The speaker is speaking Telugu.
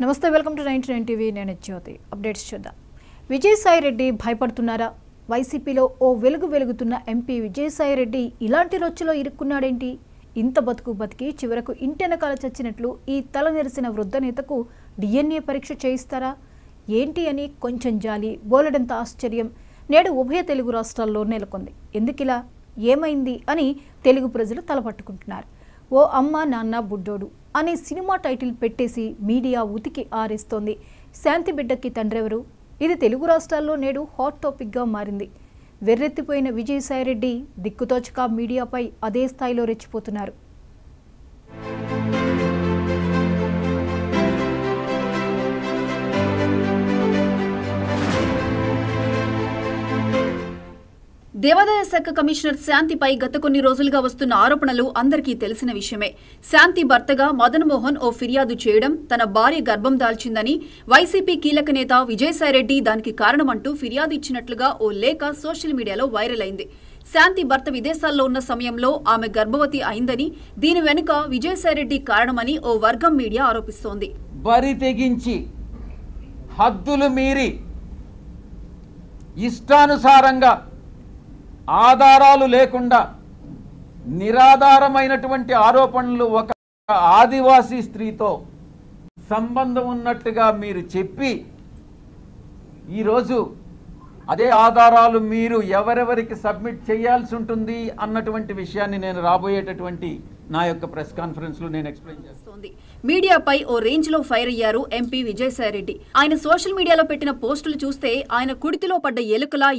నమస్తే, వెల్కమ్ టు 99 టీవీ. నేను జ్యోతి. అప్డేట్స్ చూద్దాం. విజయసాయి రెడ్డి భయపడుతున్నారా? వైసీపీలో ఓ వెలుగుతున్న ఎంపీ విజయసాయి రెడ్డి ఇలాంటి రొచ్చులో ఇరుక్కున్నాడేంటి? ఇంత బతికి చివరకు ఇంటెనకాల చచ్చినట్లు ఈ తల నెరిసిన వృద్ధ నేతకు DNA పరీక్ష చేయిస్తారా ఏంటి అని కొంచెం జాలి, బోలెడంత ఆశ్చర్యం నేడు ఉభయ తెలుగు రాష్ట్రాల్లో నెలకొంది. ఎందుకిలా, ఏమైంది అని తెలుగు ప్రజలు తలపట్టుకుంటున్నారు. ఓ అమ్మ నాన్న బుడ్డోడు అనే సినిమా టైటిల్ పెట్టేసి మీడియా ఉతికి ఆరేస్తోంది. శాంతి బిడ్డకి తండ్రెవరు? ఇది తెలుగు రాష్ట్రాల్లో నేడు హాట్ టాపిక్గా మారింది. వెర్రెత్తిపోయిన విజయసాయిరెడ్డి దిక్కుతోచక మీడియాపై అదే స్థాయిలో రెచ్చిపోతున్నారు. దేవాదాయ శాఖ కమిషనర్ శాంతిపై గత కొన్ని రోజులుగా వస్తున్న ఆరోపణలు అందరికీ తెలిసిన విషయమే. శాంతి భర్తగా మదన్ మోహన్ ఓ ఫిర్యాదు చేయడం, తన భార్య గర్భం దాల్చిందని వైసీపీ కీలక నేత విజయసాయిరెడ్డి దానికి కారణమంటూ ఫిర్యాదు ఇచ్చినట్లుగా ఓ లేఖ సోషల్ మీడియాలో వైరల్ అయింది. శాంతి భర్త విదేశాల్లో ఉన్న సమయంలో ఆమె గర్భవతి అయిందని, దీని వెనుక విజయసాయిరెడ్డి కారణమని ఓ వర్గం మీడియా ఆరోపిస్తోంది. బరి తెగించి హద్దులు మీరి ఇష్టానుసారంగా ఆధారాలు లేకుండా నిరాధారమైనటువంటి ఆరోపణలు ఒక ఆదివాసీ స్త్రీతో సంబంధం ఉన్నట్టుగా మీరు చెప్పి ఈరోజు అదే ఆధారాలు మీరు ఎవరెవరికి సబ్మిట్ చేయాల్సి ఉంటుంది అన్నటువంటి విషయాన్ని నేను రాబోయేటటువంటి నా యొక్క ప్రెస్ కాన్ఫరెన్స్ లో నేను ఎక్స్ప్లెయిన్ చేస్తాను. మీడియాపై ఓ రేంజ్ లో ఫైర్ అయ్యారు ఎంపీ విజయసాయిరెడ్డి. ఆయన సోషల్ మీడియాలో పెట్టిన పోస్టులు చూస్తే ఆయన కుడితిలో పడ్డ ఎలుకలా